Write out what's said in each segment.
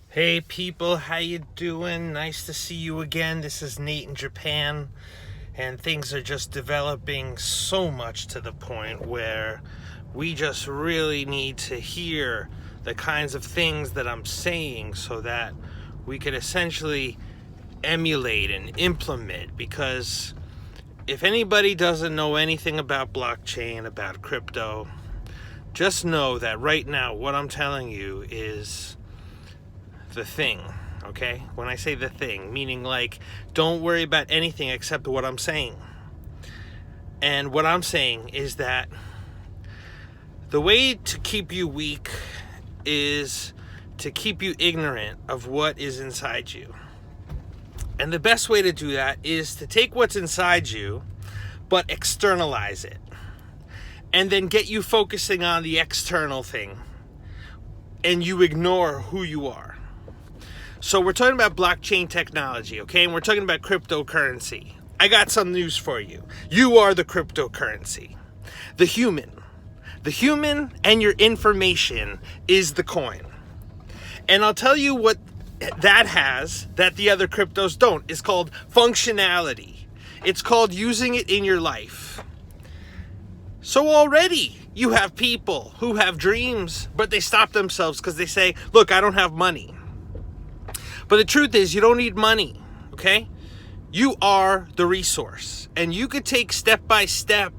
Hey people, how you doing? Nice to see you again. This is Nate in Japan, and things are just developing so much to the point where we just really need to hear the kinds of things that I'm saying so that we could essentially emulate and implement. Because if anybody doesn't know anything about blockchain, about crypto, just know that right now what I'm telling you is the thing. Okay, when I say the thing, meaning like don't worry about anything except what I'm saying. And what I'm saying is that the way to keep you weak is to keep you ignorant of what is inside you. And the best way to do that is to take what's inside you but externalize it, and then get you focusing on the external thing, and you ignore who you are. So we're talking about blockchain technology, okay? And we're talking about cryptocurrency. I got some news for you. You are the cryptocurrency. The human and your information is the coin. And I'll tell you what that has that the other cryptos don't. It's called functionality. It's called using it in your life. So already you have people who have dreams, but they stop themselves because they say, look, I don't have money. But the truth is, you don't need money, okay? You are the resource. And you could take step-by-step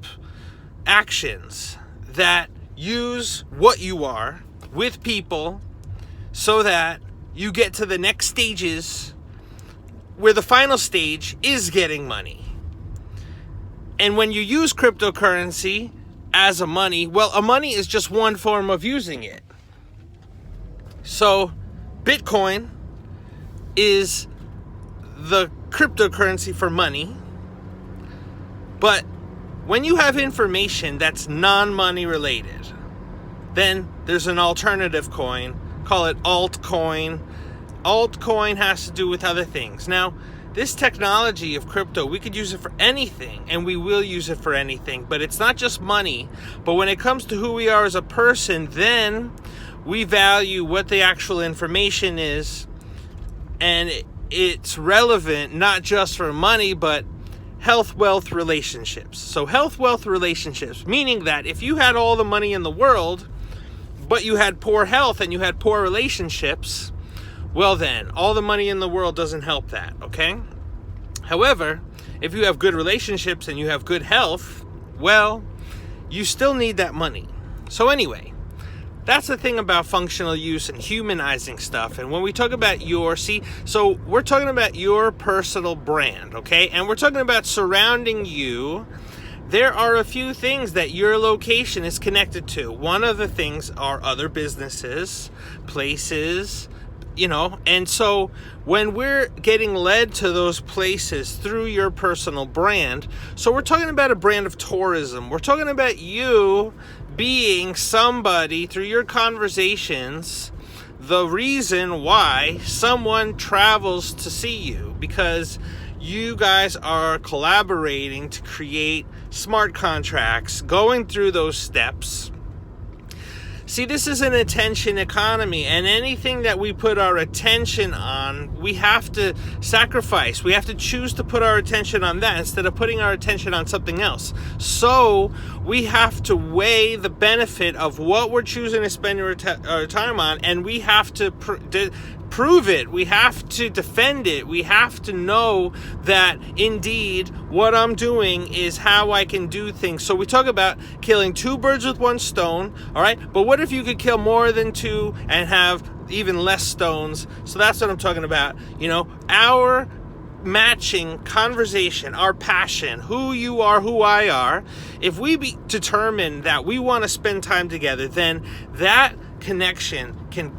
actions that use what you are with people so that you get to the next stages where the final stage is getting money. And when you use cryptocurrency as a money, well, a money is just one form of using it. So, Bitcoin is the cryptocurrency for money. But when you have information that's non-money related, then there's an alternative coin. Call it altcoin. Altcoin has to do with other things. Now, this technology of crypto, we could use it for anything, and we will use it for anything. But it's not just money. But when it comes to who we are as a person, then we value what the actual information is. And it's relevant not just for money, but health, wealth, relationships. So health, wealth, relationships, meaning that if you had all the money in the world, but you had poor health and you had poor relationships, well then, all the money in the world doesn't help that, okay? However, if you have good relationships and you have good health, well, you still need that money. So anyway, that's the thing about functional use and humanizing stuff. And when we talk about so we're talking about your personal brand, okay? And we're talking about surrounding you. There are a few things that your location is connected to. One of the things are other businesses, places, and so when we're getting led to those places through your personal brand, so we're talking about a brand of tourism. We're talking about you being somebody through your conversations, the reason why someone travels to see you, because you guys are collaborating to create smart contracts, going through those steps. See, this is an attention economy, and anything that we put our attention on, we have to sacrifice. We have to choose to put our attention on that instead of putting our attention on something else. So we have to weigh the benefit of what we're choosing to spend our time on, and we have to prove it. We have to defend it. We have to know that indeed what I'm doing is how I can do things. So we talk about killing two birds with one stone, all right? But what if you could kill more than two and have even less stones? So that's what I'm talking about. Our matching conversation, our passion, who you are, who I are, if we determine that we want to spend time together, then that connection can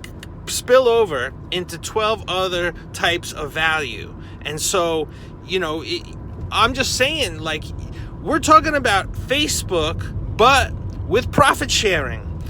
spill over into 12 other types of value. And so, I'm just saying, like, we're talking about Facebook, but with profit sharing.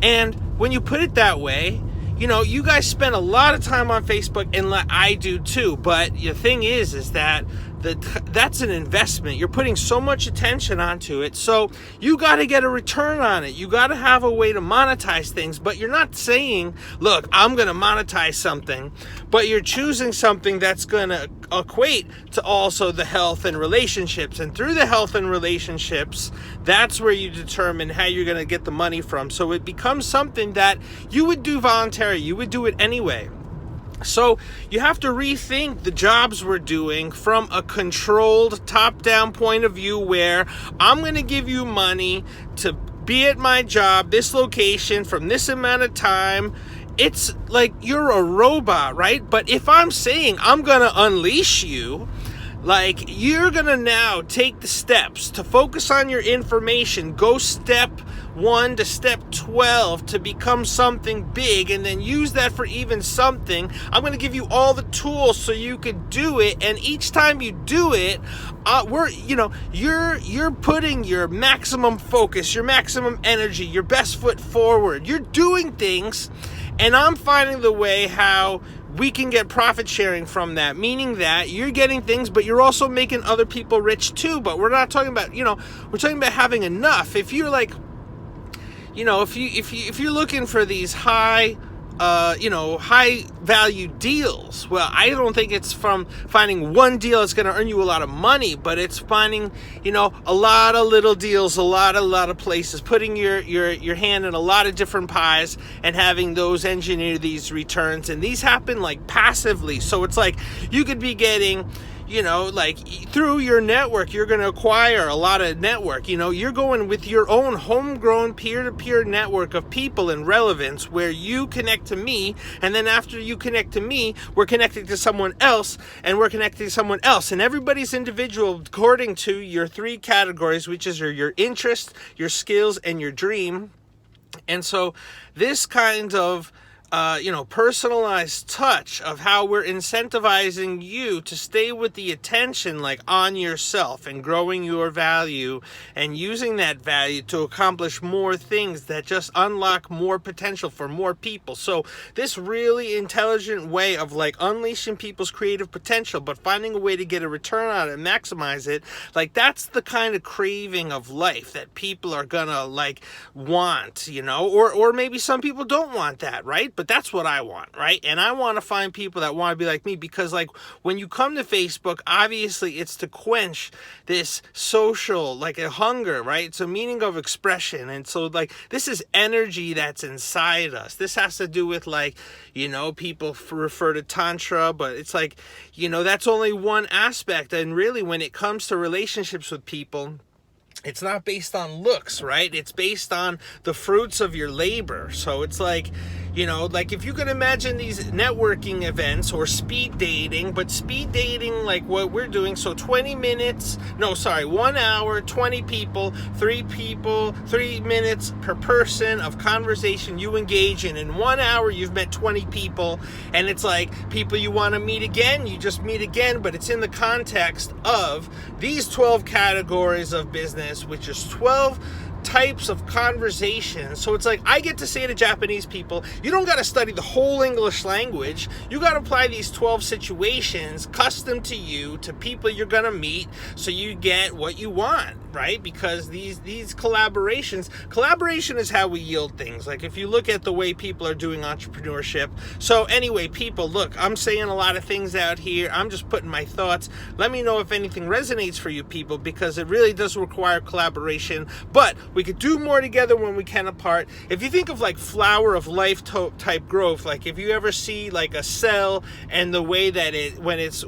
And when you put it that way, you guys spend a lot of time on Facebook, and I do too. But the thing is that that's an investment. You're putting so much attention onto it, so you got to get a return on it. You got to have a way to monetize things, but you're not saying, look, I'm going to monetize something, but you're choosing something that's going to equate to also the health and relationships, and through the health and relationships, that's where you determine how you're going to get the money from. So it becomes something that you would do voluntarily. You would do it anyway. So you have to rethink the jobs we're doing from a controlled top-down point of view, where I'm going to give you money to be at my job, this location, from this amount of time. It's like you're a robot, right? But if I'm saying I'm going to unleash you, like, you're going to now take the steps to focus on your information, go step 1 to step 12 to become something big, and then use that for even something. I'm going to give you all the tools so you could do it, and each time you do it, you're putting your maximum focus, your maximum energy, your best foot forward. You're doing things, and I'm finding the way how we can get profit sharing from that, meaning that you're getting things, but you're also making other people rich too. But we're not talking about, we're talking about having enough. If you're like, if you're looking for these high value deals, well, I don't think it's from finding one deal that's going to earn you a lot of money, but it's finding, a lot of little deals, a lot of places, putting your hand in a lot of different pies and having those engineer these returns. And these happen like passively. So it's like you could be getting, like through your network, you're going to acquire a lot of network. You're going with your own homegrown peer-to-peer network of people and relevance, where you connect to me, and then after you connect to me, we're connecting to someone else, and we're connecting to someone else, and everybody's individual according to your 3 categories, which is your interest, your skills, and your dream. And so this kind of personalized touch of how we're incentivizing you to stay with the attention, like, on yourself, and growing your value and using that value to accomplish more things that just unlock more potential for more people. So this really intelligent way of like unleashing people's creative potential, but finding a way to get a return on it and maximize it, like, that's the kind of craving of life that people are gonna like want, or maybe some people don't want that, right? But that's what I want, right? And I want to find people that want to be like me, because like when you come to Facebook, obviously it's to quench this social, like, a hunger, right? It's a meaning of expression. And so like this is energy that's inside us. This has to do with like, people refer to Tantra, but it's like, that's only one aspect. And really when it comes to relationships with people, it's not based on looks, right? It's based on the fruits of your labor. So it's like, like if you can imagine these networking events or speed dating, but speed dating like what we're doing. So 1 hour, 20 people, 3 minutes per person of conversation you engage in. In 1 hour, you've met 20 people. And it's like people you want to meet again, you just meet again, but it's in the context of these 12 categories of business, which is 12 types of conversations. So it's like I get to say to Japanese people, you don't got to study the whole English language. You got to apply these 12 situations custom to you, to people you're going to meet, so you get what you want, right? Because these collaboration is how we yield things. Like if you look at the way people are doing entrepreneurship. So anyway, people, look, I'm saying a lot of things out here. I'm just putting my thoughts. Let me know if anything resonates for you people, because it really does require collaboration, but we could do more together when we can apart. If you think of like flower of life type growth, like if you ever see like a cell and the way that when it's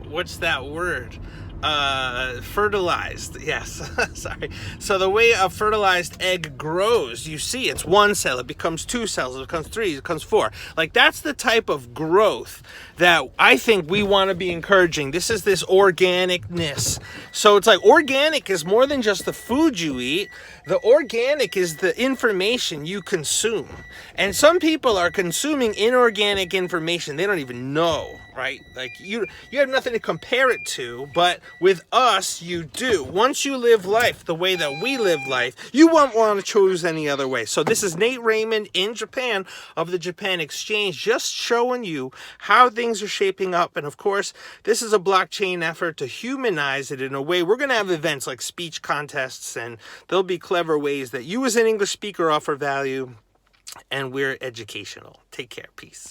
what's that word? Fertilized. Yes. Sorry. So the way a fertilized egg grows, you see it's 1 cell, it becomes 2 cells, it becomes 3, it becomes 4. Like that's the type of growth that I think we want to be encouraging. This is this organicness. So it's like organic is more than just the food you eat. The organic is the information you consume. And some people are consuming inorganic information they don't even know, right? Like you have nothing to compare it to, but with us, you do. Once you live life the way that we live life, you won't want to choose any other way. So this is Nate Raymond in Japan of the Japan Exchange, just showing you how things are shaping up. And of course, this is a blockchain effort to humanize it in a way. We're going to have events like speech contests, and there'll be clever ways that you as an English speaker offer value, and we're educational. Take care. Peace.